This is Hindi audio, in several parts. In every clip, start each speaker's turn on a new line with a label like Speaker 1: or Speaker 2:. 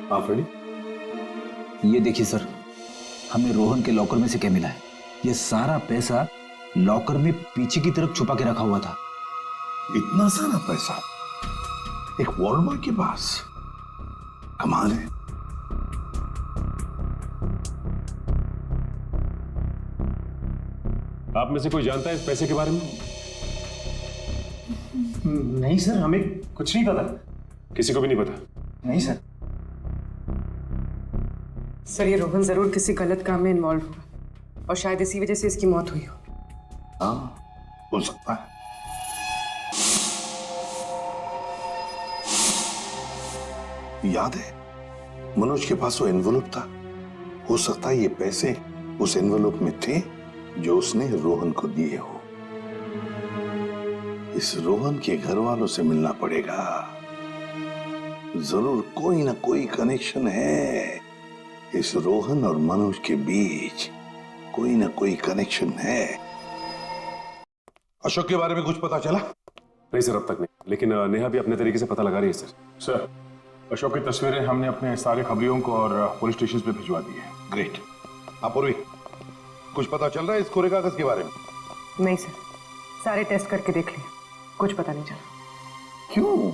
Speaker 1: हाँ फ्रेडी,
Speaker 2: ये देखिए सर, हमें रोहन के लॉकर में से क्या मिला है। ये सारा पैसा लॉकर में पीछे की तरफ छुपा के रखा हुआ था।
Speaker 1: इतना सारा पैसा एक वॉर्ड बॉय के पास? कमाल है।
Speaker 3: आप में से कोई जानता है इस पैसे के बारे में?
Speaker 4: नहीं सर, हमें कुछ नहीं पता।
Speaker 3: किसी को भी नहीं पता?
Speaker 4: नहीं सर।
Speaker 5: सर, ये रोहन जरूर किसी गलत काम में इन्वॉल्व होगा और शायद इसी वजह से इसकी मौत हुई हो।
Speaker 1: हाँ, हो सकता है। याद है मनोज के पास वो एनवेलप था। हो सकता है ये पैसे उस एनवेलप में थे जो उसने रोहन को दिए हो। इस रोहन के घर वालों से मिलना पड़ेगा। जरूर कोई ना कोई कनेक्शन है इस रोहन और मनोज के बीच। कोई ना कोई कनेक्शन है। अशोक के बारे में कुछ पता चला?
Speaker 3: नहीं सर, अब तक नहीं, लेकिन नेहा भी अपने तरीके से पता लगा रही है सर।
Speaker 6: सर, अशोक की तस्वीरें हमने अपने सारे खबरियों को और पुलिस स्टेशन पे भिजवा दी है।
Speaker 1: ग्रेट। अपूर्वी, कुछ पता चल रहा है इस कोरे कागज के बारे में?
Speaker 5: नहीं सर, सारे टेस्ट करके देख लिए, कुछ पता नहीं चला।
Speaker 1: क्यों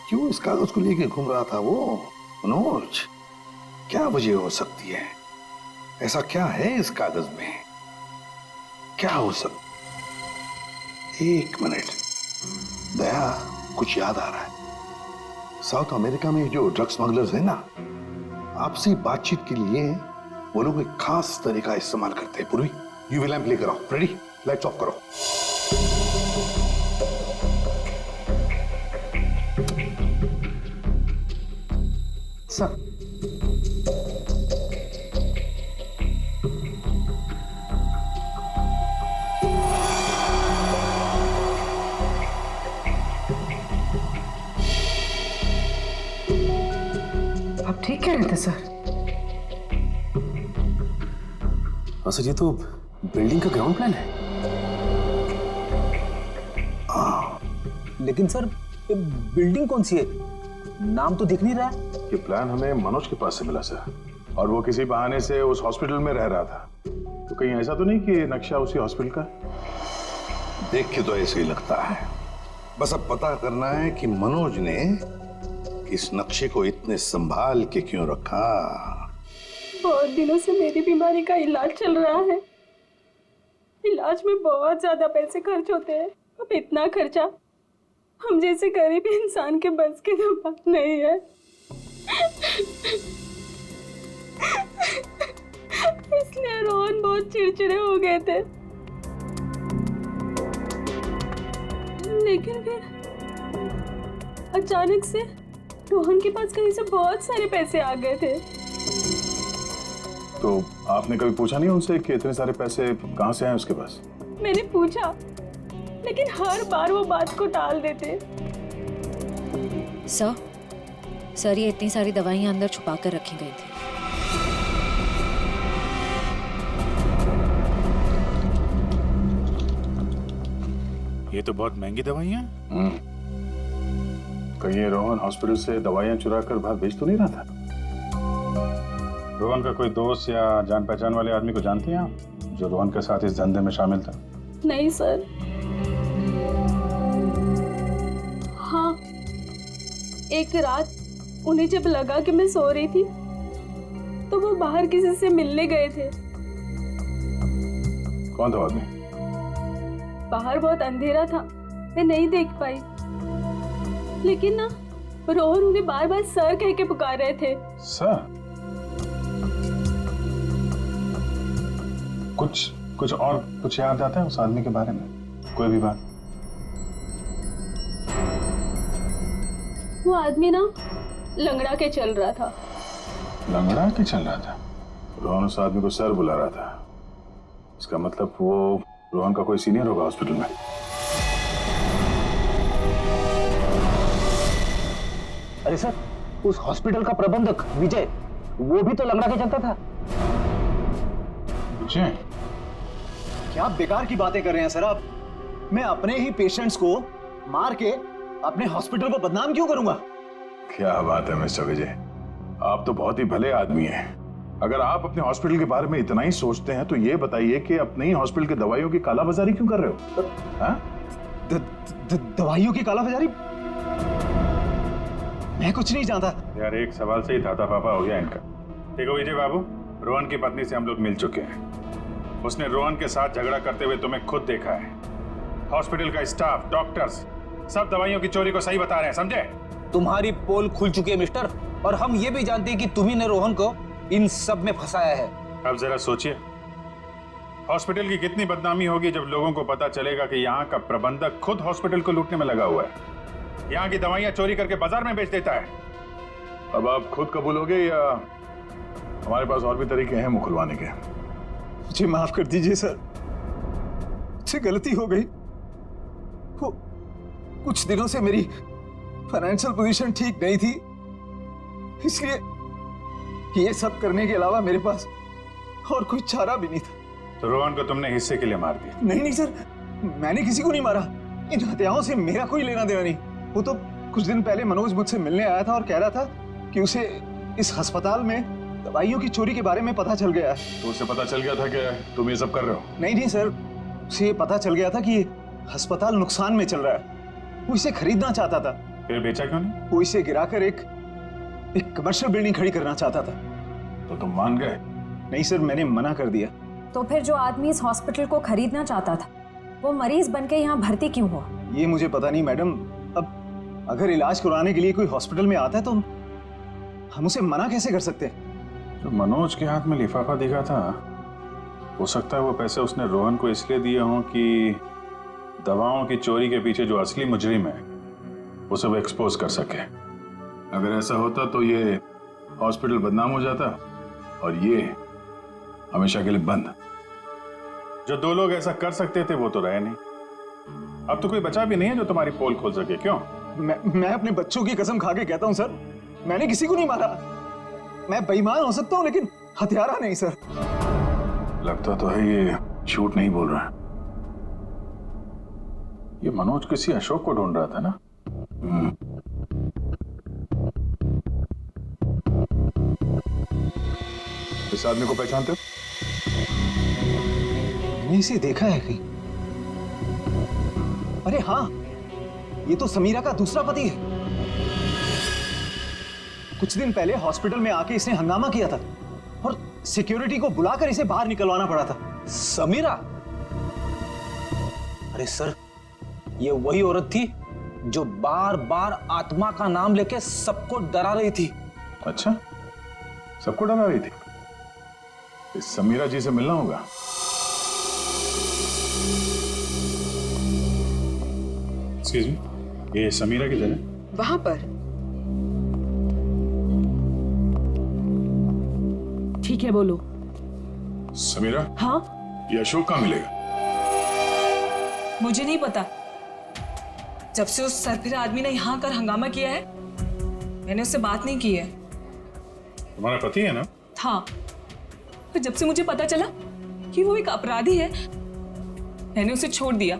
Speaker 1: क्यों इस कागज को लेके घूम रहा था वो मनोज? क्या वजह हो सकती है? ऐसा क्या है इस कागज में? क्या हो सकता? एक मिनट दया, कुछ याद आ रहा है। साउथ अमेरिका में जो ड्रग स्मगलर्स है ना, आपसी बातचीत के लिए वो लोग एक खास तरीका इस्तेमाल करते हैं। पूर्वी, यूवी लैंप लेकर आओ। रेडी, लाइट्स ऑफ करो।
Speaker 5: सर, आप ठीक कह रहे थे सर।
Speaker 3: हाँ सर, ये तो बिल्डिंग का ग्राउंड प्लान है।
Speaker 2: लेकिन सर, ये बिल्डिंग कौन सी है? नाम तो दिख नहीं रहा है।
Speaker 6: ये प्लान हमें मनोज के पास से मिला सर, और वो किसी बहाने से उस हॉस्पिटल में रह रहा था। तो कहीं ऐसा तो नहीं कि नक्शा उसी हॉस्पिटल का?
Speaker 1: देख के तो ऐसे ही लगता है। बस अब पता करना है कि मनोज ने इस नक्शे को इतने संभाल के क्यों रखा।
Speaker 7: बहुत दिनों से मेरी बीमारी का इलाज चल रहा है। इलाज में बहुत ज्यादा पैसे खर्च होते हैं। अब इतना खर्चा हम जैसे गरीब इंसान के बस की तो बात नहीं है। इसलिए रोहन बहुत चिड़चिड़े हो गए थे। लेकिन फिर अचानक से रोहन के पास कहीं से बहुत सारे पैसे आ गए थे।
Speaker 6: तो आपने कभी पूछा नहीं उनसे कि इतने सारे पैसे कहाँ से आए उसके पास?
Speaker 7: मैंने पूछा, लेकिन हर बार वो बात को टाल देते।
Speaker 8: सर, ये इतनी सारी दवाइयां अंदर छुपा कर रखी गई थी।
Speaker 9: ये तो बहुत महंगी दवाइयां।
Speaker 6: कहीं ये रोहन हॉस्पिटल से दवाइयां चुरा कर बाहर भेज तो नहीं रहा था? रोहन का कोई दोस्त या जान पहचान वाले आदमी को जानती हैं आप, जो रोहन के साथ इस धंधे में शामिल था?
Speaker 7: नहीं सर। हाँ, एक रात उन्हें जब लगा कि मैं सो रही थी तो वो बाहर किसी से मिलने गए थे।
Speaker 6: कौन था आदमी?
Speaker 7: बाहर बहुत अंधेरा था, मैं नहीं देख पाई। लेकिन ना, रोहन उन्हें बार बार सर कह के पुकार रहे थे।
Speaker 6: सर? कुछ और कुछ याद आता है उस आदमी के बारे में? कोई भी बात?
Speaker 7: वो आदमी ना लंगड़ा के चल रहा था।
Speaker 6: लंगड़ा के चल रहा था? रोहन उस आदमी को सर बुला रहा था। इसका मतलब वो रोहन का कोई सीनियर होगा हॉस्पिटल में।
Speaker 2: अरे सर, उस हॉस्पिटल का प्रबंधक विजय, वो भी तो लंगड़ा के चलता था।
Speaker 6: विजय?
Speaker 4: क्या बेकार की बातें कर रहे हैं सर आप? मैं अपने ही पेशेंट्स को मार के अपने हॉस्पिटल को बदनाम क्यों करूंगा?
Speaker 6: क्या बात है मिस्टर विजय, आप तो बहुत ही भले आदमी हैं। अगर आप अपने हॉस्पिटल के बारे में इतना ही सोचते हैं तो ये बताइए कि अपने ही हॉस्पिटल की दवाइयों की कालाबाजारी क्यों कर रहे हो? हाँ?
Speaker 4: दवाइयों की कालाबाजारी? मैं कुछ नहीं जानता
Speaker 6: यार, एक सवाल से ही दादा पापा हो गया इनका। देखो विजय बाबू, रोहन की पत्नी से हम लोग मिल चुके हैं। उसने रोहन के साथ झगड़ा करते हुए तुम्हें खुद देखा है। हॉस्पिटल का स्टाफ, डॉक्टर्स सब दवाइयों की चोरी को सही बता रहे हैं, समझे?
Speaker 2: तुम्हारी पोल खुल चुकी है मिस्टर, और हम ये भी जानते हैं कि तुम्ही ने रोहन को इन सब में फंसाया है।
Speaker 6: अब जरा सोचिए, हॉस्पिटल की कितनी बदनामी होगी जब लोगों को पता चलेगा कि यहाँ का प्रबंधक खुद हॉस्पिटल को लूटने में लगा हुआ है, यहाँ की दवाइयाँ चोरी करके बाजार में बेच देता है। अब आप खुद कबूलोगे या हमारे पास और भी तरीके हैं मुंह खुलवाने के?
Speaker 4: मुझे माफ कर दीजिए सर, मुझसे गलती हो गई। वो कुछ दिनों से मेरी फाइनेंशियल पोजीशन ठीक नहीं थी, इसलिए ये सब करने के अलावा मेरे पास और कोई चारा भी नहीं था।
Speaker 6: तो रोहन को तुमने हिस्से के लिए मार दिया?
Speaker 4: नहीं नहीं सर, मैंने किसी को नहीं मारा। इन हत्याओं से मेरा कोई लेना देना नहीं। वो तो कुछ दिन पहले मनोज मुझसे मिलने आया था और कह रहा था कि उसे इस अस्पताल में दवाइयों की चोरी के बारे में पता चल गया है।
Speaker 6: तो उसे पता चल गया था कि तुम ये सब कर रहे हो?
Speaker 4: नहीं नहीं सर, उसे ये पता चल गया था कि अस्पताल नुकसान में चल रहा है। वो इसे खरीदना चाहता था।
Speaker 6: फिर बेचा क्यों नहीं?
Speaker 4: वो इसे गिराकर एक कमर्शियल बिल्डिंग खड़ी करना चाहता था।
Speaker 6: तो तुम मान गए?
Speaker 4: नहीं सर, मैंने मना कर दिया।
Speaker 8: तो फिर जो आदमी इस हॉस्पिटल को खरीदना चाहता था वो मरीज बनके यहाँ भर्ती क्यों हुआ?
Speaker 4: ये मुझे पता नहीं मैडम। अब अगर इलाज करवाने के लिए कोई हॉस्पिटल में आता है तो हम उसे मना कैसे कर सकते हैं?
Speaker 6: जो मनोज के हाथ में लिफाफा दिखा था, हो सकता है वो पैसे उसने रोहन को इसलिए दिए हों कि दवाओं की चोरी के पीछे जो असली मुजरिम है उसे वो एक्सपोज कर सके। अगर ऐसा होता तो ये हॉस्पिटल बदनाम हो जाता और ये हमेशा के लिए बंद। जो दो लोग ऐसा कर सकते थे वो तो रहे नहीं। अब तो कोई बचा भी नहीं है जो तुम्हारी पोल खोल सके। क्यों?
Speaker 4: मैं अपने बच्चों की कसम खा के कहता हूं सर, मैंने किसी को नहीं मारा। मैं बेईमान हो सकता हूं लेकिन हत्यारा नहीं सर।
Speaker 6: लगता तो है ये झूठ नहीं बोल रहा है। ये मनोज किसी अशोक को ढूंढ रहा था ना? इस आदमी को पहचानते हो?
Speaker 4: मैंने इसे देखा है कहीं। अरे हाँ, ये तो समीरा का दूसरा पति है। कुछ दिन पहले हॉस्पिटल में आके इसने हंगामा किया था और सिक्योरिटी को बुलाकर इसे बाहर निकलवाना पड़ा था।
Speaker 2: समीरा? अरे सर, ये वही औरत थी जो बार बार आत्मा का नाम लेके सबको डरा रही थी।
Speaker 6: अच्छा, सबको डरा रही थी? इस समीरा जी से मिलना होगा। एक्सक्यूज मी, ये समीरा की जगह?
Speaker 5: वहां पर।
Speaker 7: ठीक है, बोलो।
Speaker 6: समीरा?
Speaker 7: हाँ,
Speaker 6: ये अशोक कहाँ मिलेगा?
Speaker 10: मुझे नहीं पता। जब से उस सरफिरा आदमी ने यहाँ कर हंगामा किया है मैंने उससे बात नहीं की है।
Speaker 6: तुम्हारा पति है ना?
Speaker 10: हाँ, तो जब से मुझे पता चला कि वो एक अपराधी है मैंने उसे छोड़ दिया।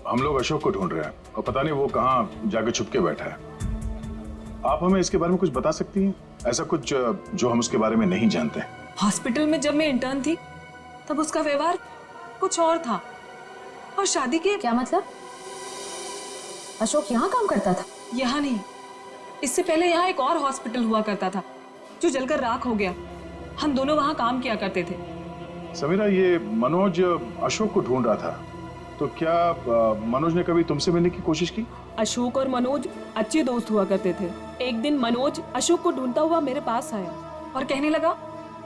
Speaker 6: हम लोग अशोक को ढूंढ रहे हैं और पता नहीं वो कहाँ जाके छुप के बैठा है। आप हमें इसके बारे में कुछ बता सकती हैं? ऐसा कुछ जो हम उसके बारे में नहीं जानते।
Speaker 10: हॉस्पिटल में जब मैं इंटर्न थी तब उसका व्यवहार कुछ और था और शादी के।
Speaker 8: क्या मतलब? अशोक यहाँ काम करता था?
Speaker 10: यहाँ नहीं, इससे पहले यहाँ एक और हॉस्पिटल हुआ करता था जो जलकर राख हो गया। हम दोनों वहाँ काम किया करते थे।
Speaker 6: समीरा, ये मनोज अशोक को ढूंढ रहा था, तो क्या मनोज ने कभी तुमसे मिलने की कोशिश की?
Speaker 7: अशोक और मनोज अच्छे दोस्त हुआ करते थे। एक दिन मनोज अशोक को ढूंढता हुआ मेरे पास आया
Speaker 10: और कहने लगा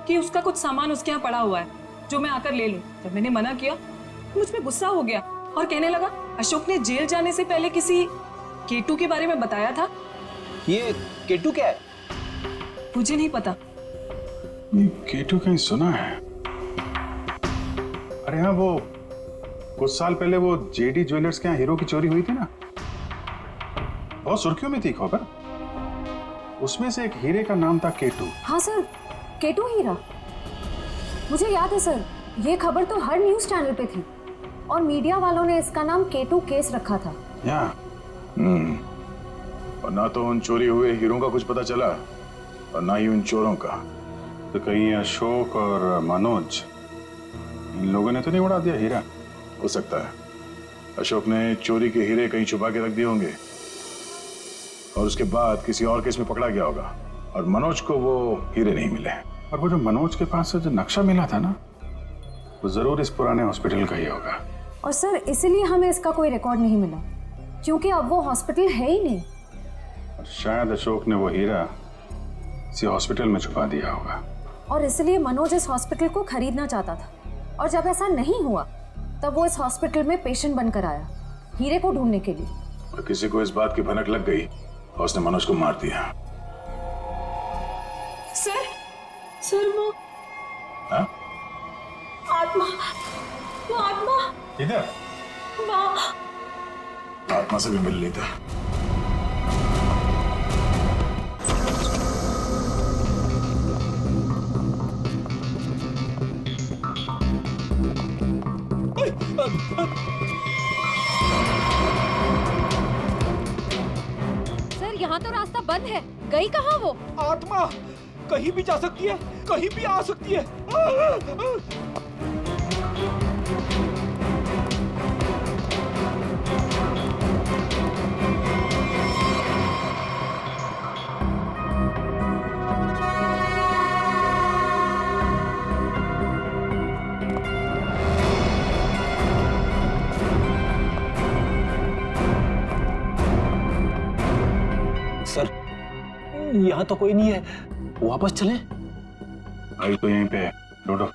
Speaker 10: कि उसका कुछ सामान उसके यहाँ पड़ा हुआ है जो मैं आकर ले लूं। जब मैंने मना किया मुझ पे गुस्सा हो गया और कहने लगा अशोक ने जेल जाने से पहले किसी केटू के बारे में बताया था।
Speaker 2: ये केटू क्या है?
Speaker 10: मुझे नहीं पता।
Speaker 6: ये केटू कहीं सुना है। अरे हाँ, वो कुछ साल पहले वो जेडी ज्वेलर्स के यहाँ हीरो की चोरी हुई थी ना, बहुत सुर्खियों में थी खबर। उसमें से एक हीरे का नाम था केटू।
Speaker 8: हाँ सर, केटू हीरा। मुझे याद है सर, ये खबर तो हर न्यूज चैनल पे थी और मीडिया वालों ने इसका नाम केटू केस रखा था।
Speaker 6: या और ना तो उन चोरी हुए हीरों का कुछ पता चला और ना ही उन चोरों का। तो कहीं अशोक और मनोज इन लोगों ने तो नहीं उड़ा दिया हीरा? हो सकता है अशोक ने चोरी के हीरे कहीं छुपा के रख दिए होंगे और उसके बाद किसी और केस में पकड़ा गया होगा और मनोज को वो हीरे नहीं मिले। और वो जो मनोज के पास से जो नक्शा मिला था ना, वो जरूर इस पुराने हॉस्पिटल का ही होगा।
Speaker 8: और सर इसीलिए हमें इसका कोई रिकॉर्ड नहीं मिला, क्योंकि अब वो हॉस्पिटल है ही नहीं।
Speaker 6: और शायद अशोक ने वो हीरा किसी हॉस्पिटल में छुपा दिया होगा।
Speaker 8: और इसलिए मनोज इस हॉस्पिटल को खरीदना चाहता था, और जब ऐसा नहीं हुआ तब वो इस हॉस्पिटल में पेशेंट बनकर आया हीरे को ढूंढने के लिए।
Speaker 6: और किसी को इस बात की भनक लग गई और उसने मनोज को मार दिया।
Speaker 7: सर वो
Speaker 6: हाँ?
Speaker 7: आत्मा, वो आत्मा
Speaker 6: इधर आत्मा से भी मिल लेता।
Speaker 8: सर यहाँ तो रास्ता बंद है, गई कहाँ वो?
Speaker 4: आत्मा कहीं भी जा सकती है, कहीं भी आ सकती है।
Speaker 3: सर यहाँ तो कोई नहीं है, वापस चलें?
Speaker 6: आई तो यहीं पे है, ढूंढो।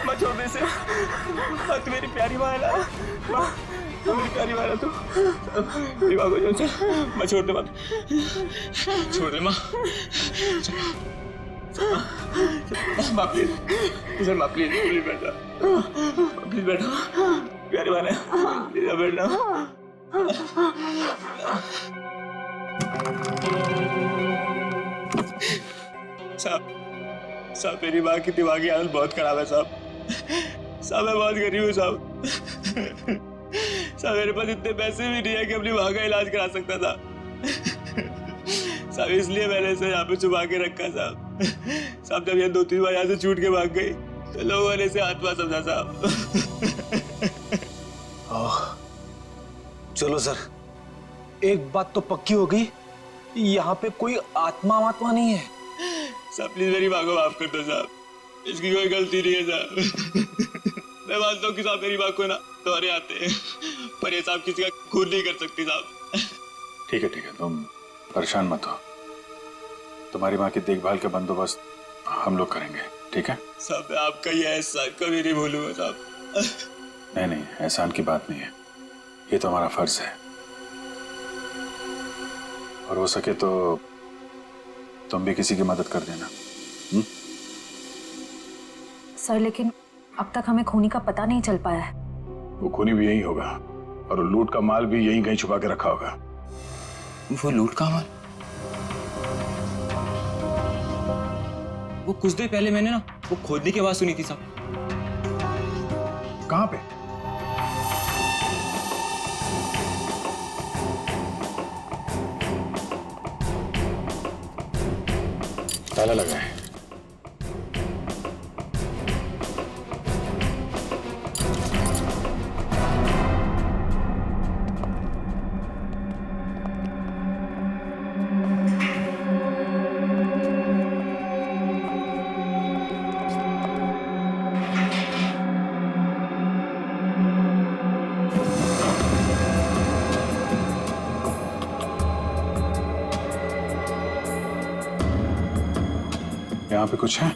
Speaker 4: माँ छोड़ दे इसे। तू मेरी प्यारी माँ है ना, माँ तू मेरी प्यारी माँ है तू। मेरी माँ को छोड़, माँ छोड़ दे, माँ छोड़ दे, माँ माँ प्लीज सर, माँ प्लीज प्लीज बैठा, प्लीज बैठो, प्यारी माँ है, प्लीज बैठना। साहब मेरी माँ की दिमागी हालत बहुत खराब है साहब। मैं बहुत गरीब हूँ साहब। मेरे पास इतने पैसे भी नहीं है कि अपनी माँ का इलाज करा सकता था साहब, इसलिए मैंने इसे यहाँ पे छुपा के रखा साहब। जब ये 2-3 बार यहाँ से छूट के भाग गई तो लोगों ने इसे आत्मा समझा साहब।
Speaker 3: चलो सर, एक बात तो पक्की हो गई, यहाँ पे कोई आत्मा नहीं है।
Speaker 4: साहब प्लीज मेरी माँ को माफ कर दो साहब, इसकी कोई गलती नहीं है साहब। मैं मानता हूँ कि साहब मेरी माँ को ना दौरे आते हैं, पर ये साहब किसी का खून नहीं कर सकती साहब।
Speaker 6: ठीक है, तुम परेशान मत हो। तुम्हारी माँ की देखभाल का बंदोबस्त हम लोग करेंगे, ठीक है?
Speaker 4: साहब मैं आपका ये एहसान कभी नहीं भूलूंगा साहब।
Speaker 6: नहीं, एहसान की बात नहीं है, ये तो हमारा फर्ज है। और हो सके तो तुम भी किसी की मदद कर देना।
Speaker 8: सर लेकिन अब तक हमें खूनी का पता नहीं चल पाया है।
Speaker 6: वो खूनी भी यही होगा और लूट का माल भी यहीं कहीं छुपा के रखा होगा।
Speaker 11: वो लूट का माल? वो कुछ देर पहले मैंने ना वो खोदने की आवाज सुनी थी साहब।
Speaker 6: कहाँ पे? ताला लगा है। यहाँ पे कुछ है?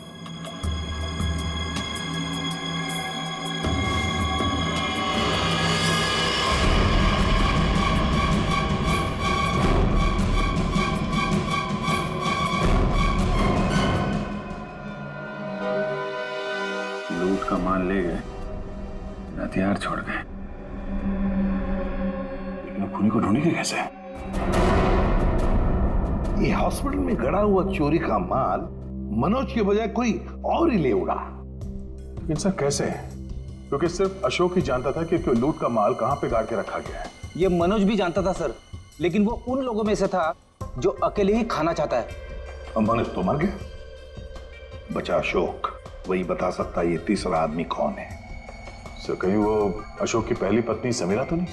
Speaker 6: लूट का माल ले गए, हथियार छोड़ गए, लेकिन खूनी को ढूंढेंगे कैसे?
Speaker 1: ये हॉस्पिटल में गड़ा हुआ चोरी का माल मनोज के बजाय कोई और ही ले उड़ा।
Speaker 6: लेकिन सर कैसे? क्योंकि सिर्फ अशोक ही जानता था कि लूट का माल कहां पे गाड़ के रखा गया है।
Speaker 2: ये मनोज भी जानता था सर, लेकिन वो उन लोगों में से था जो अकेले ही खाना चाहता है।
Speaker 1: अब मनोज तो मर गया, बचा अशोक। वही बता सकता ये तीसरा आदमी कौन है।
Speaker 6: सर कहीं वो अशोक की पहली पत्नी समीरा तो नहीं?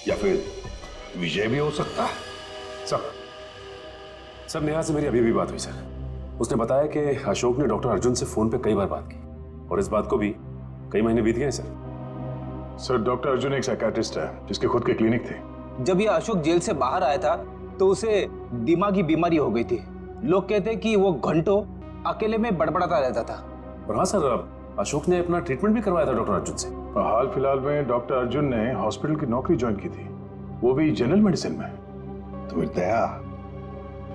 Speaker 1: या फिर विजय भी हो सकता है।
Speaker 12: सर नेहा से मेरी अभी भी बात हुई सर। उसने बताया कि अशोक ने डॉक्टर अर्जुन से फोन पे कई बार बात की और इस बात को भी कई महीने बीत गए
Speaker 6: सर डॉक्टर अर्जुन एक साइकियाट्रिस्ट है जिसके खुद के क्लिनिक थे।
Speaker 2: जब ये अशोक जेल से बाहर आया था तो उसे दिमागी बीमारी हो गई थी। लोग कहते कि वो घंटों अकेले में बड़बड़ाता रहता था।
Speaker 12: और हाँ सर, अशोक ने अपना ट्रीटमेंट भी करवाया था डॉक्टर अर्जुन से।
Speaker 6: हाल फिलहाल में डॉक्टर अर्जुन ने हॉस्पिटल की नौकरी ज्वाइन की थी, वो भी जनरल मेडिसिन में।
Speaker 1: तो फिर दया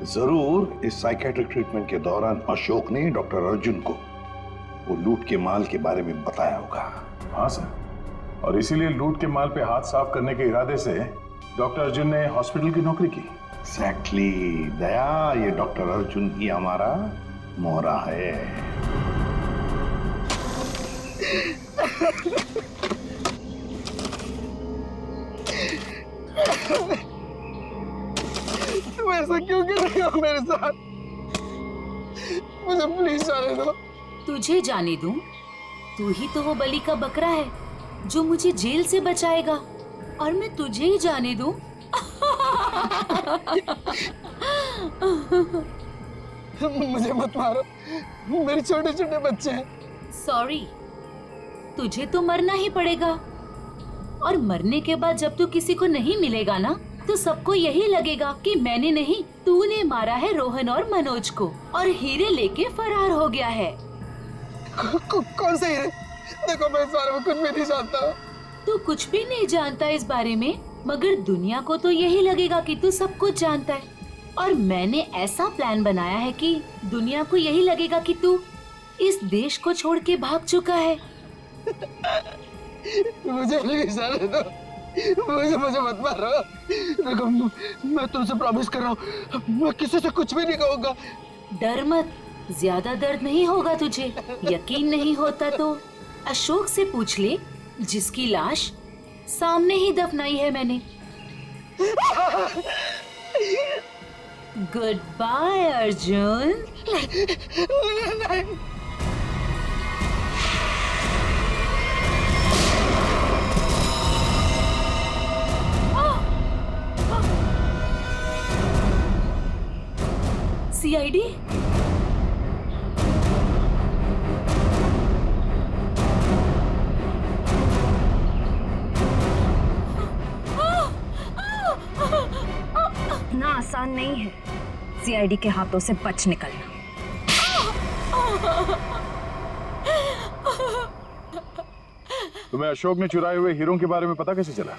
Speaker 1: जरूर इस साइकेट्रिक ट्रीटमेंट के दौरान अशोक ने डॉक्टर अर्जुन को वो लूट के माल के बारे में बताया होगा।
Speaker 6: हाँ सर, और इसीलिए लूट के माल पे हाथ साफ करने के इरादे से डॉक्टर अर्जुन ने हॉस्पिटल की नौकरी की।
Speaker 1: एग्जैक्टली दया, ये डॉक्टर अर्जुन ही हमारा मोहरा है।
Speaker 4: तुम ऐसा क्यों कर रहे हो मेरे साथ? मुझे प्लीज जाने दो।
Speaker 13: तुझे जाने दूं? तू ही तो वो बलि का बकरा है जो मुझे जेल से बचाएगा, और मैं तुझे ही जाने दूं?
Speaker 4: मुझे मत मारो, मेरे छोटे छोटे बच्चे हैं।
Speaker 13: सॉरी, तुझे तो मरना ही पड़ेगा, और मरने के बाद जब तू किसी को नहीं मिलेगा ना, तो सबको यही लगेगा कि मैंने नहीं, तूने मारा है रोहन और मनोज को, और हीरे लेके फरार हो गया है।
Speaker 4: कौन से हीरे? देखो मैं इस बारे में कुछ भी नहीं जानता।
Speaker 13: तू कुछ भी नहीं जानता इस बारे में, मगर दुनिया को तो यही लगेगा कि तू सब कुछ जानता है। और मैंने ऐसा प्लान बनाया है कि दुनिया को यही लगेगा कि तू इस देश को छोड़ के भाग चुका है।
Speaker 4: मुझे प्लीज जाने दो, मुझे मत मारो। देखो मैं तुमसे प्रॉमिस कर रहा हूँ, मैं किसी से कुछ भी नहीं कहूँगा।
Speaker 13: डर मत, ज्यादा दर्द नहीं होगा तुझे। यकीन नहीं होता तो अशोक से पूछ ले, जिसकी लाश सामने ही दफनाई है मैंने। Good bye Arjun. सीआईडी?
Speaker 8: इतना आसान नहीं है सीआईडी के हाथों से बच निकलना।
Speaker 6: तुम्हें अशोक ने चुराए हुए हीरों के बारे में पता कैसे चला?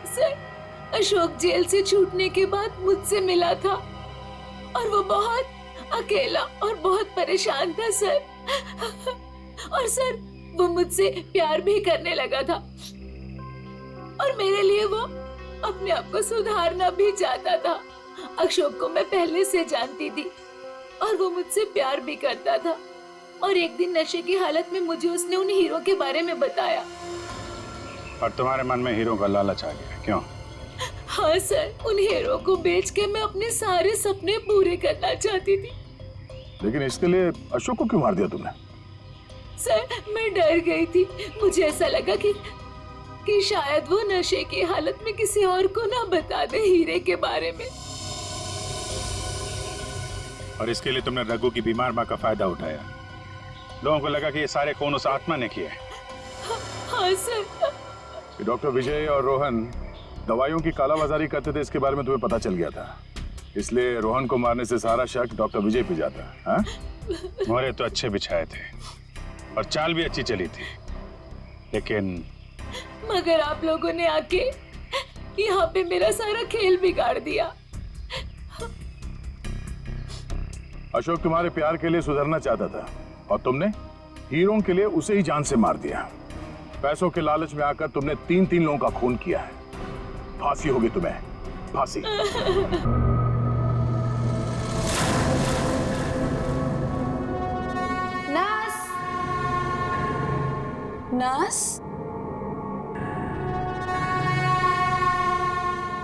Speaker 13: सर, अशोक जेल से छूटने के बाद मुझसे मिला था, और वो बहुत अकेला और बहुत परेशान था सर। और सर, वो मुझसे प्यार भी करने लगा था, और मेरे लिए वो अपने आप को सुधारना भी चाहता था। अशोक को मैं पहले से जानती थी, और वो मुझसे प्यार भी करता था। और एक दिन नशे की हालत में मुझे उसने उन हीरो के बारे में बताया।
Speaker 6: और तुम्हारे मन में हीरो का लालच आ गया, क्यों?
Speaker 13: हाँ सर, उन हीरो को बेच के मैं अपने सारे सपने पूरे करना चाहती थी।
Speaker 6: लेकिन इसके लिए अशोक को क्यों मार दिया तुमने?
Speaker 13: सर, मैं डर गई थी। मुझे ऐसा लगा कि शायद वो नशे की हालत में किसी और को ना बता दे हीरे के बारे में।
Speaker 9: और इसके लिए तुमने रघु की बीमार माँ का फायदा उठाया। लोगों को लगा कि ये सारे खून उस आत्मा ने किए।
Speaker 13: हाँ सर।
Speaker 6: डॉक्टर विजय और रोहन दवाइयों की कालाबाजारी करते थे, इसके बारे में तुम्हें पता चल गया था।
Speaker 9: इसलिए रोहन को मारने से सारा शक डॉक्टर विजय पे जाता। हाँ, मोहरे तो अच्छे बिछाए थे और चाल भी अच्छी चली थी, लेकिन
Speaker 13: मगर आप लोगों ने आके यहाँ पे मेरा सारा खेल बिगाड़ दिया।
Speaker 9: अशोक तुम्हारे प्यार के लिए सुधरना चाहता था और तुमने हीरों के लिए उसे ही जान से मार दिया। पैसों के लालच में आकर तुमने 3 लोगों का खून किया है। फांसी होगी तुम्हें, फांसी।
Speaker 14: नर्स, नर्स,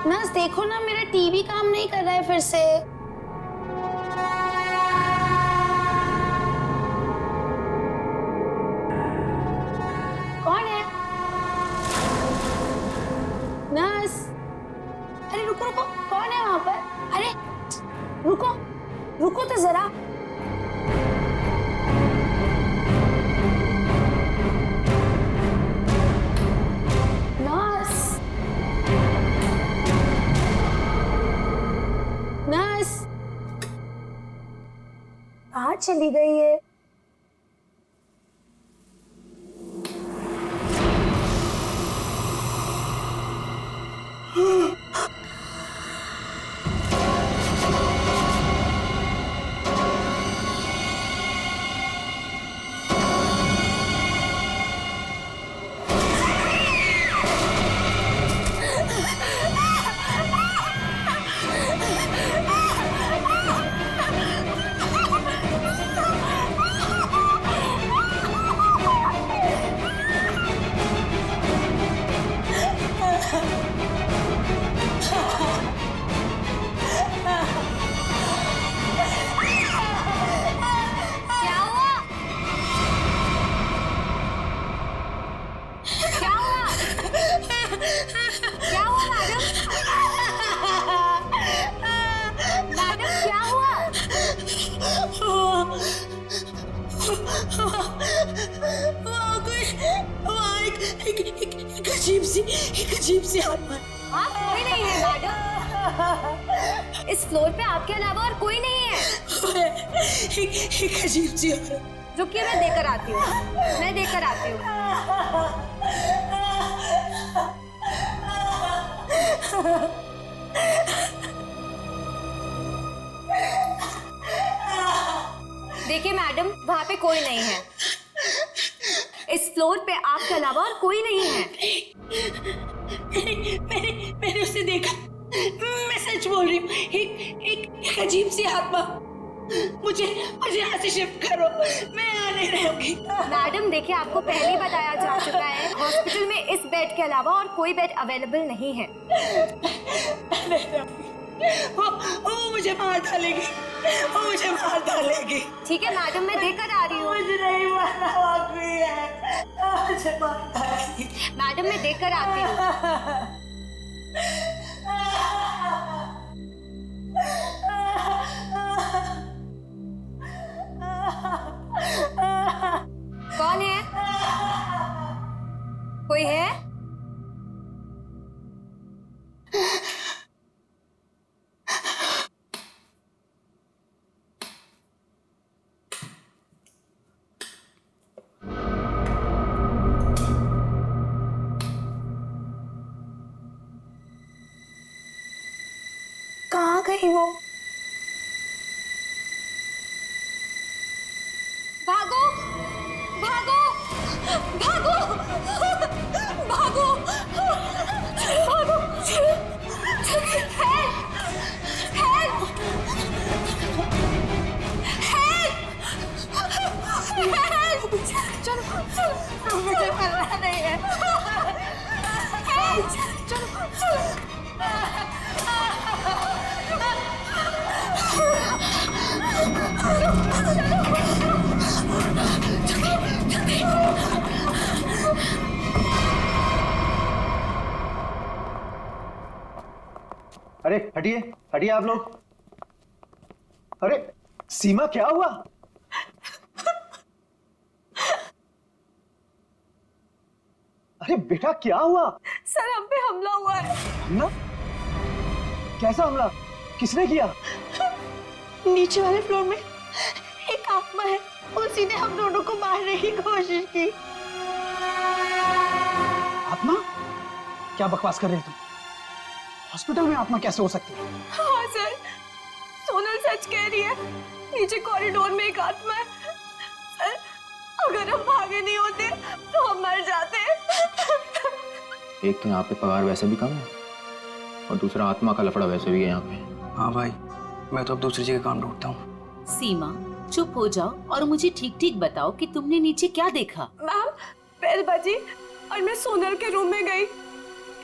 Speaker 14: नर्स देखो ना, मेरा टीवी काम नहीं कर रहा है फिर से। कौन है? नर्स, अरे रुको रुको, कौन है वहां पर? अरे रुको रुको तो जरा। नर्स, नर्स कहाँ चली गई है?
Speaker 13: एक अजीब सी आत्मा।
Speaker 14: हाँ, कोई नहीं है मैडम। इस फ्लोर पे आपके अलावा और कोई नहीं है।
Speaker 13: एक अजीब सी औरत।
Speaker 14: रुकिए, मैं देकर आती हूँ, मैं देकर आती हूँ। देखिए मैडम, वहाँ पे कोई नहीं है। इस फ्लोर पे आपके अलावा और कोई नहीं है।
Speaker 13: मैंने उसे देखा। मैं सच बोल रही हूँ। एक अजीब सी आत्मा। मुझे यहाँ से शिफ्ट करो, मैं यहाँ नहीं रहूंगी।
Speaker 14: मैडम देखिए, आपको पहले ही बताया जा चुका है, हॉस्पिटल में इस बेड के अलावा और कोई बेड अवेलेबल नहीं है।
Speaker 13: वो मुझे मार डालेगी, वो मुझे मार डालेगी।
Speaker 14: ठीक है मैडम, मैं देकर आ रही हूँ।
Speaker 13: मुझे नहीं मारना, मुझे मार डालेगी।
Speaker 14: मैडम मैं देकर आती हूँ। कौन है? कोई है? कहाँ गई वो? भागो भागो भागो भागो भागो। चलो, मुझे मरना नहीं है। चलो
Speaker 3: अरे हटिए हटिए आप लोग। अरे सीमा, क्या हुआ? अरे बेटा, क्या हुआ?
Speaker 7: सर, हम पे हमला हुआ है।
Speaker 3: हमला? कैसा हमला? किसने किया?
Speaker 14: नीचे वाले फ्लोर में एक आत्मा है, उसी ने हम दोनों को मारने की कोशिश की।
Speaker 3: आत्मा? क्या बकवास कर रहे हो तुम? हॉस्पिटल में आत्मा कैसे हो सकती है?
Speaker 7: हाँ सर, सोनल सच कह रही है। नीचे कॉरिडोर में एक आत्मा है। सर, अगर हम भागे नहीं होते तो हम मर जाते।
Speaker 11: एक तो यहाँ पे पगार वैसे भी कम है और दूसरा आत्मा का लफड़ा वैसे भी है यहाँ पे।
Speaker 3: हाँ भाई, मैं तो अब दूसरी जगह काम ढूंढता हूँ।
Speaker 13: सीमा, चुप हो जाओ और मुझे ठीक ठीक बताओ कि तुमने नीचे क्या देखा?
Speaker 7: मैम, बेल बजी और मैं सोनल के रूम में गई।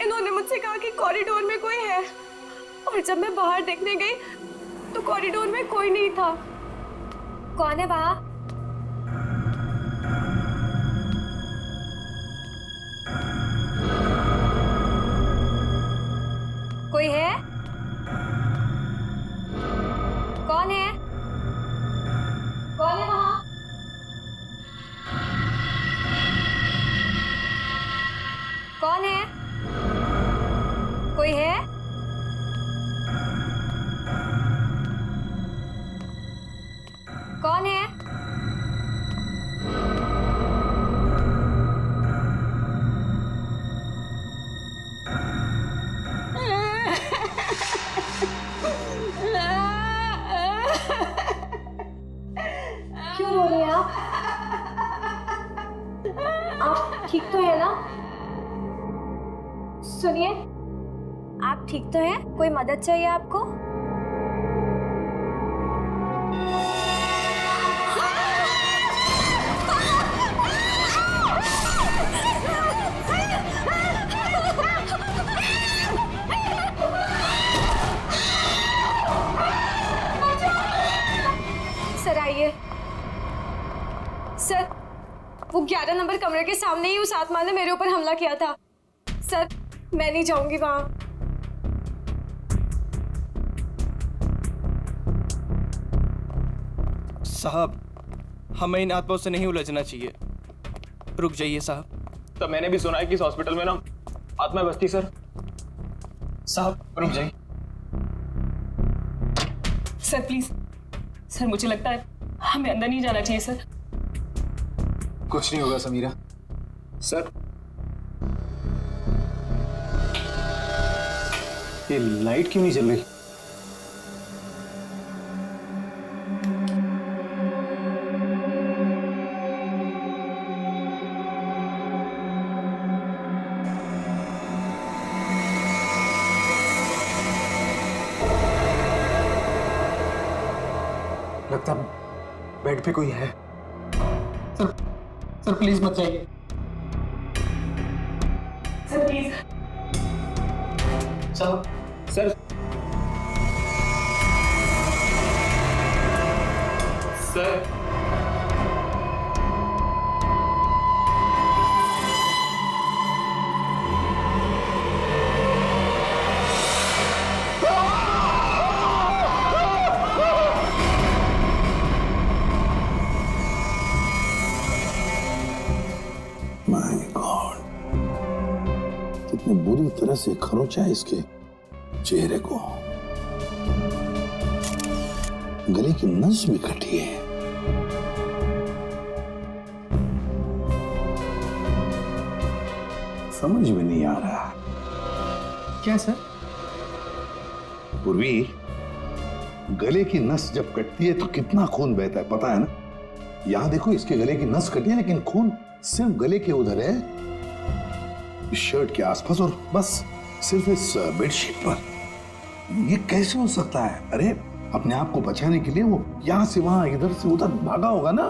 Speaker 7: इन्होंने मुझसे कहा कि कॉरिडोर में कोई है, और जब मैं बाहर देखने गई तो कॉरिडोर में कोई नहीं था।
Speaker 8: कौन है वहाँ? कोई है? कौन है? कौन है वहाँ? कौन है? कोई है? कौन है? क्यों रो रहे हैं आप? आप ठीक तो है ना? सुनिए, आप ठीक तो हैं? कोई मदद चाहिए आपको? सर आइए। सर, वो 11 नंबर कमरे के सामने ही उस आत्मा ने मेरे ऊपर हमला किया था। सर, मैं नहीं जाऊंगी वहां।
Speaker 15: साहब, हमें इन आत्माओं से नहीं उलझना चाहिए। रुक जाइए साहब।
Speaker 11: तो मैंने भी सुना है कि इस हॉस्पिटल में ना आत्मा बसती। सर
Speaker 3: साहब रुक जाइए।
Speaker 10: सर प्लीज, सर मुझे लगता है हमें अंदर नहीं जाना चाहिए। सर
Speaker 3: कुछ नहीं होगा समीरा। सर, ये लाइट क्यों नहीं जल रही? लगता बेड पे कोई है। सर प्लीज मत जाइए।
Speaker 10: Sir please.
Speaker 3: साहब,
Speaker 11: सर सर
Speaker 1: माय गॉड, कितनी बुरी तरह से खरोचा है इसके चेहरे को। गले की नस भी कटी है। समझ में नहीं आ रहा।
Speaker 3: क्या सर?
Speaker 1: पूर्वी, गले की नस जब कटती है तो कितना खून बहता है पता है ना? यहां देखो, इसके गले की नस कटी है लेकिन खून सिर्फ गले के उधर है, इस शर्ट के आसपास, और बस सिर्फ इस बेडशीट पर। ये कैसे हो सकता है? अरे अपने आप को बचाने के लिए वो यहां से वहां इधर से उधर भागा होगा ना,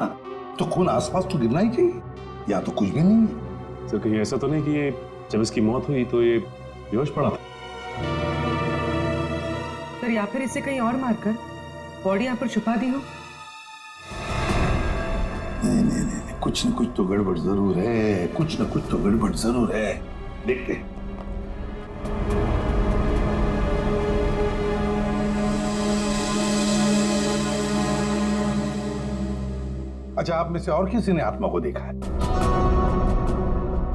Speaker 1: तो खून आसपास तो गिरना ही चाहिए, या तो कुछ भी नहीं है।
Speaker 12: सर कहीं ऐसा तो नहीं कि ये जब इसकी मौत हुई तो ये बेहोश पड़ा था?
Speaker 5: सर, या फिर इसे कहीं और मारकर बॉडी यहाँ पर छुपा दी हो।
Speaker 1: नहीं नहीं नहीं, कुछ न कुछ तो गड़बड़ जरूर है, कुछ न कुछ तो गड़बड़ जरूर है। देखते हैं। अच्छा, आप में से और किसी ने आत्मा को देखा है?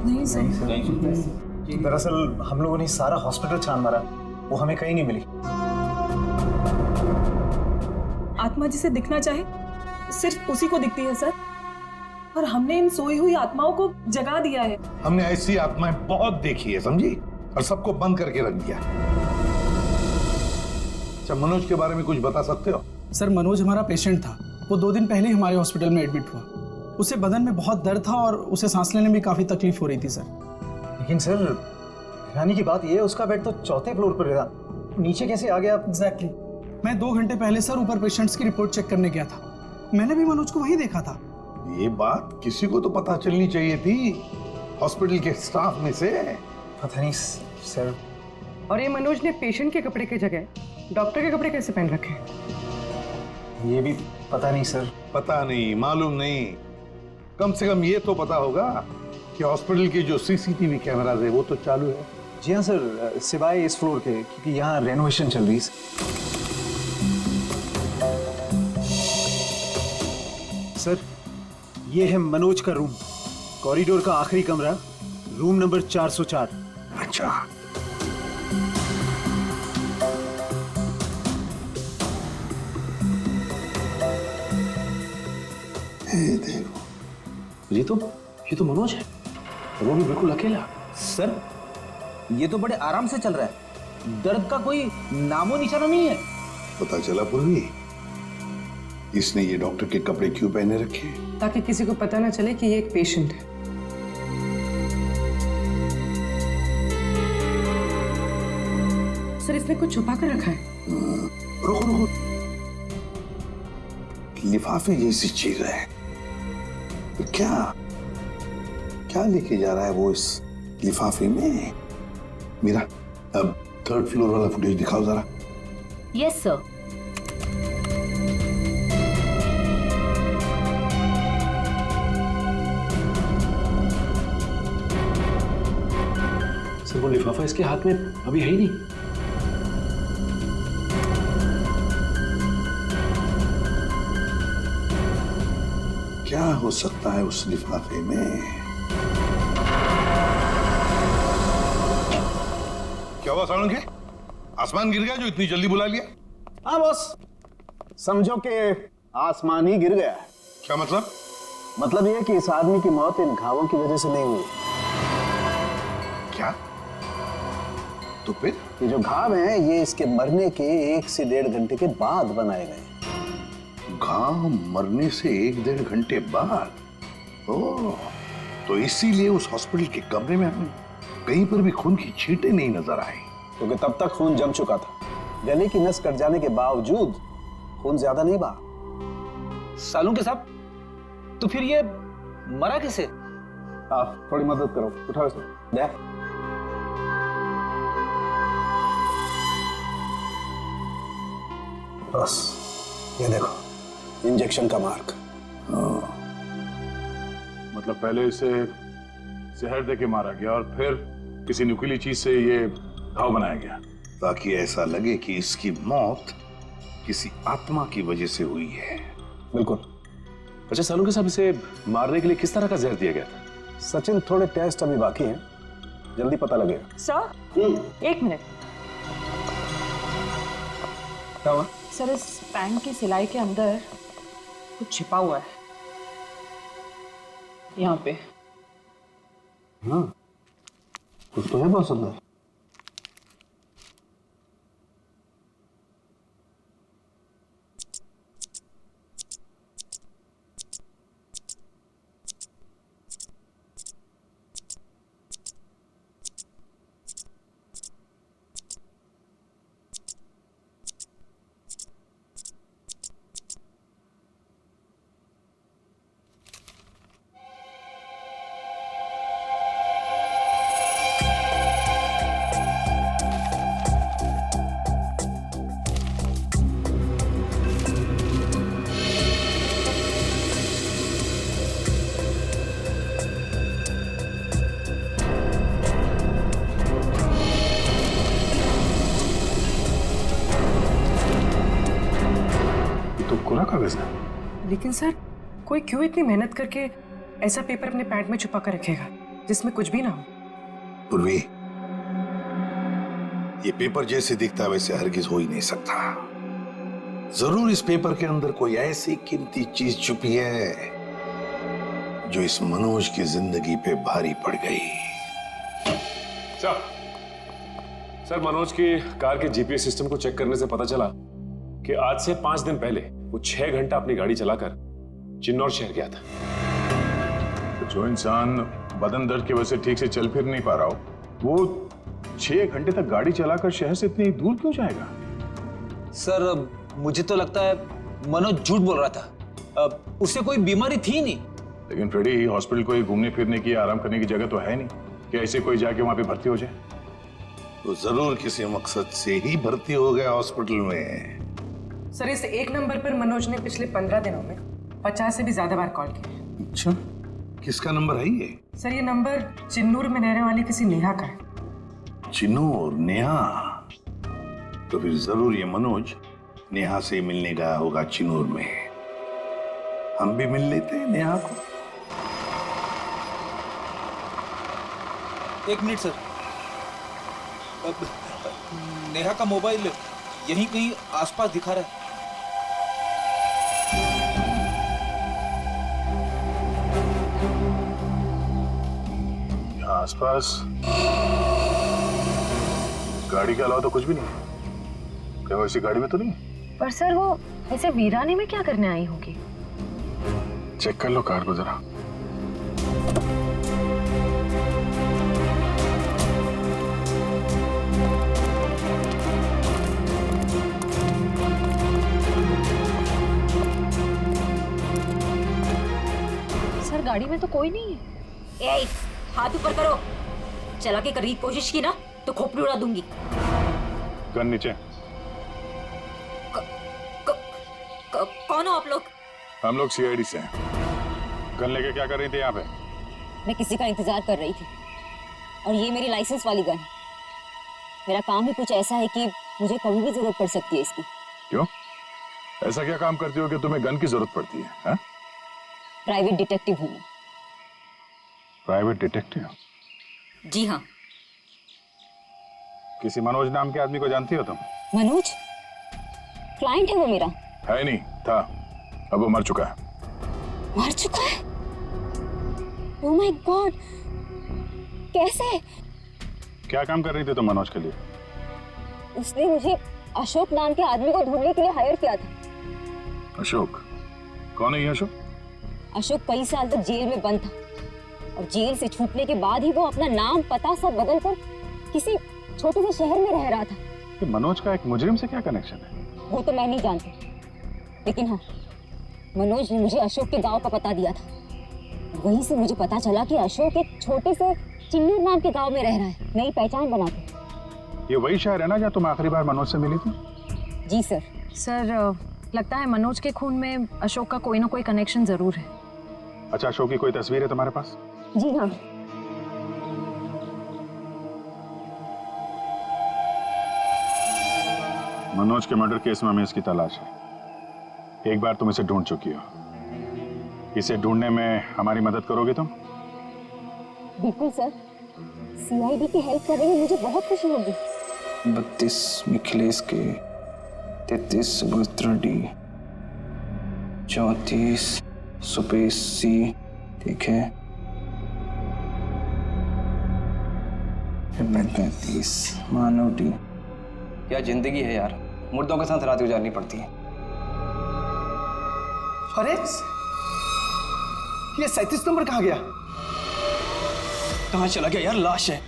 Speaker 10: नहीं सर।
Speaker 3: दरअसल हम लोगों ने सारा हॉस्पिटल छान मारा, वो हमें कहीं नहीं मिली।
Speaker 10: आत्मा जिसे दिखना चाहे सिर्फ उसी को दिखती है सर। और हमने इन सोई हुई आत्माओं को जगा दिया है।
Speaker 1: हमने ऐसी आत्माएं बहुत देखी है, समझी, और सबको बंद करके रख दिया। अच्छा, मनोज के बारे में कुछ बता सकते हो?
Speaker 16: सर, मनोज हमारा पेशेंट था। वो 2 दिन पहले ही हमारे हॉस्पिटल में एडमिट हुआ। उसे बदन में बहुत दर्द था और उसे सांस लेने में काफी तकलीफ हो रही थी सर।
Speaker 3: लेकिन सर, हैरानी की बात यह है उसका बेड तो 4थे फ्लोर पर था, नीचे कैसे आ गया?
Speaker 16: एग्जैक्टली। मैं 2 घंटे पहले सर ऊपर पेशेंट्स की रिपोर्ट चेक करने गया था। मैंने भी मनोज को वहीं देखा था।
Speaker 1: ये बात किसी को तो पता चलनी चाहिए थी, हॉस्पिटल के स्टाफ में से।
Speaker 3: पता नहीं सर।
Speaker 5: और ये मनोज ने पेशेंट के कपड़े की जगह डॉक्टर के कपड़े कैसे पहन रखे?
Speaker 3: ये भी पता नहीं सर।
Speaker 1: पता नहीं, मालूम नहीं, कम से कम ये तो पता होगा कि हॉस्पिटल के जो सीसीटीवी कैमरास है वो तो चालू है।
Speaker 3: जी हाँ सर, सिवाय इस फ्लोर के, क्योंकि यहाँ रेनोवेशन चल रही है। सर, ये है मनोज का रूम, कॉरिडोर का आखिरी कमरा, रूम नंबर 404।
Speaker 1: अच्छा,
Speaker 11: देखो, ये तो मनोज है, वो भी बिल्कुल अकेला।
Speaker 2: सर, ये तो बड़े आराम से चल रहा है, दर्द का कोई नामो निशाना नहीं है।
Speaker 1: पता चला पूर्वी, इसने ये डॉक्टर के कपड़े क्यों पहने रखे?
Speaker 5: ताकि किसी को पता ना चले कि ये एक पेशेंट है। सर, इसने कुछ छुपा कर रखा है।
Speaker 1: रुको, लिफाफे जैसी चीज है। क्या लेके जा रहा है वो इस लिफाफे में? मेरा अब 3rd फ्लोर वाला फुटेज दिखाओ जरा।
Speaker 13: Yes sir.
Speaker 12: सर, वो लिफाफा इसके हाथ में अभी है ही नहीं।
Speaker 1: क्या हो सकता है उस लिफाफे में? क्या हुआ सालुंखे? आसमान गिर गया जो इतनी जल्दी बुला लिया?
Speaker 17: हाँ बॉस, समझो कि आसमान ही गिर गया है।
Speaker 1: क्या मतलब?
Speaker 17: मतलब यह कि इस आदमी की मौत इन घावों की वजह से नहीं हुई।
Speaker 1: क्या? तो फिर?
Speaker 17: ये जो घाव हैं, ये इसके मरने के 1 से 1.5 घंटे के बाद बनाए गए।
Speaker 1: घाव मरने से 1-1.5 घंटे बाद? ओह, तो इसीलिए उस हॉस्पिटल के कमरे में हमें कहीं पर भी खून की छींटें नहीं नजर आई।
Speaker 17: क्योंकि तब तक खून जम चुका था। गले की नस कट जाने के बावजूद खून ज्यादा नहीं बहा।
Speaker 2: सालुंखे साहब, तो फिर ये मरा कैसे?
Speaker 17: आप थोड़ी मदद करो, उठाओ इसे। दे। बस ये देखो, इंजेक्शन का मार्क।
Speaker 9: मतलब पहले इसे जहर देके मारा गया और फिर किसी नुकीली चीज से ये घाव बनाया गया,
Speaker 1: ताकि ऐसा लगे कि इसकी मौत किसी आत्मा की वजह से हुई है।
Speaker 12: बिल्कुल। अच्छा सालुंखे साहब, इसे मारने के लिए किस तरह का जहर दिया गया था?
Speaker 17: सचिन, थोड़े टेस्ट अभी बाकी हैं, जल्दी पता लगेगा।
Speaker 7: Sir, 1 minute.
Speaker 17: क्या हुआ?
Speaker 7: सर, इस पैंट की सिलाई के अंदर कुछ छिपा हुआ है, यहाँ पे।
Speaker 17: हाँ, कुछ तो है बहुत सुंदर।
Speaker 9: कोरा कागज है।
Speaker 5: लेकिन सर, कोई क्यों इतनी मेहनत करके ऐसा पेपर अपने पैंट में छुपा कर रखेगा जिसमें कुछ भी ना हो?
Speaker 1: पूर्वी, ये पेपर जैसे दिखता है वैसे हरगिज हो ही नहीं सकता। जरूर इस पेपर के अंदर कोई ऐसी कीमती चीज छुपी है जो इस मनोज की जिंदगी पे भारी पड़ गई।
Speaker 12: सर, मनोज की कार के जीपीएस सिस्टम को चेक करने से पता चला कि आज से 5 दिन पहले वो 6 घंटा अपनी गाड़ी चलाकर चिन्नौर शहर गया था।
Speaker 9: तो जो इंसान बदन दर्द की वजह से ठीक से चल फिर नहीं पा रहा हो, वो 6 घंटे तक गाड़ी चलाकर शहर से इतनी दूर क्यों जाएगा?
Speaker 2: सर, मुझे तो लगता है मनोज झूठ बोल रहा था। उसे कोई बीमारी थी नहीं।
Speaker 9: लेकिन फ्रेडी, हॉस्पिटल कोई घूमने फिरने की, आराम करने की जगह तो है नहीं कि ऐसे कोई जाके वहां पे भर्ती हो जाए।
Speaker 1: तो जरूर किसी मकसद से ही भर्ती हो गया हॉस्पिटल में।
Speaker 5: सर, इस एक नंबर पर मनोज ने पिछले 15 दिनों में 50 से भी ज्यादा बार कॉल किया।
Speaker 1: अच्छा, किसका नंबर है ये?
Speaker 5: सर, ये नंबर चिन्नूर में रहने वाली किसी नेहा का है।
Speaker 1: चिन्नूर? नेहा? तो फिर जरूर ये मनोज नेहा से मिलने गया होगा चिन्नूर में। हम भी मिल लेते हैं नेहा को।
Speaker 2: एक मिनट सर। नेहा का मोबाइल यहीं कहीं आसपास दिखा रहा है।
Speaker 9: यहाँ आसपास गाड़ी के अलावा तो कुछ भी नहीं है। क्या वो इसी गाड़ी में तो नहीं है?
Speaker 8: पर सर, वो ऐसे वीराने में क्या करने आई होगी?
Speaker 9: चेक कर लो कार को जरा।
Speaker 8: सर, गाड़ी में तो कोई नहीं है।
Speaker 18: ए, हाथ ऊपर करो। चला के करने की कोशिश की ना तो खोपड़ी उड़ा दूंगी।
Speaker 9: गन नीचे।
Speaker 18: कौन हो आप लोग?
Speaker 9: हम लोग सीआईडी से हैं। गन लेके क्या कर रही थी यहाँ पे?
Speaker 18: मैं किसी का इंतजार कर रही थी और ये मेरी लाइसेंस वाली गन है। मेरा काम ही कुछ ऐसा है कि मुझे कभी भी जरूरत पड़ सकती है इसकी।
Speaker 9: क्यों? ऐसा क्या काम करती हो कि तुम्हें गन की जरूरत पड़ती है? हा?
Speaker 18: प्राइवेट डिटेक्टिव हूँ।
Speaker 9: Private detective?
Speaker 18: जी हाँ।
Speaker 9: किसी मनोज नाम के आदमी को जानती हो तुम?
Speaker 18: मनोज? क्लाइंट है वो मेरा।
Speaker 9: है नहीं, था। अब वो मर चुका है।
Speaker 18: मर चुका है? ओह माय गॉड, कैसे?
Speaker 9: क्या काम कर रही थी तुम मनोज के लिए?
Speaker 18: उसने मुझे अशोक नाम के आदमी को ढूंढने के लिए हायर किया था।
Speaker 9: अशोक? कौन है ये अशोक?
Speaker 18: अशोक कई साल तक जेल में बंद था और जेल से छूटने के बाद ही वो अपना नाम पता सब बदल कर किसी छोटे से शहर में रह रहा था।
Speaker 9: कि मनोज का एक मुजरिम से क्या कनेक्शन है?
Speaker 18: वो तो मैं नहीं जानती, लेकिन हाँ, मनोज ने मुझे अशोक के गांव का पता दिया था। वहीं से मुझे पता चला कि अशोक एक छोटे से चिन्नूर नाम के गांव में रह रहा है, नई पहचान बना के।
Speaker 9: ये वही शहर है ना जहाँ तुम आखिरी बार मनोज से मिली थी?
Speaker 18: जी सर।
Speaker 8: सर, लगता है मनोज के खून में अशोक का कोई ना कोई कनेक्शन जरूर है।
Speaker 9: अच्छा, अशोक की कोई तस्वीर है तुम्हारे पास?
Speaker 18: जी हाँ।
Speaker 9: मनोज के मर्डर केस में हमें इसकी तलाश है। एक बार तुम इसे ढूंढ चुकी हो, इसे ढूंढने में हमारी मदद करोगे तुम?
Speaker 18: बिल्कुल सर, सीआईडी की हेल्प करेंगे, मुझे बहुत खुशी होगी।
Speaker 2: 32 मिखिलेश के, 33 सुभद्रा डी, 34 सुपेश सी, ठीक है, 35 मानव डी।
Speaker 15: क्या जिंदगी है यार, मुर्दों के साथ रात गुजारनी पड़ती है।
Speaker 19: अरे ये 37 नंबर कहाँ गया?
Speaker 15: कहाँ चला गया यार? लाश है।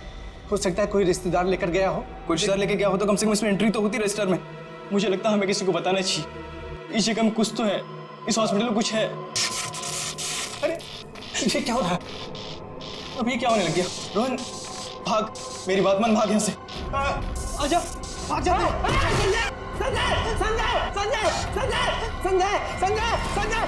Speaker 19: हो सकता है कोई रिश्तेदार लेकर गया हो।
Speaker 15: कोई रिश्तेदार लेके गया हो तो कम से कम इसमें एंट्री तो होती रजिस्टर में। मुझे लगता है हमें किसी को बताना चाहिए। इस जगह में कुछ तो है, इस हॉस्पिटल में कुछ है।
Speaker 19: अरे ये क्या हो रहा है?
Speaker 15: अब ये क्या होने लग गया? रोहन भाग, मेरी बात मान, भाग यहाँ से। आजा, भाग जा।
Speaker 19: संजय संजय संजय संजय संजय संजय संजय संजय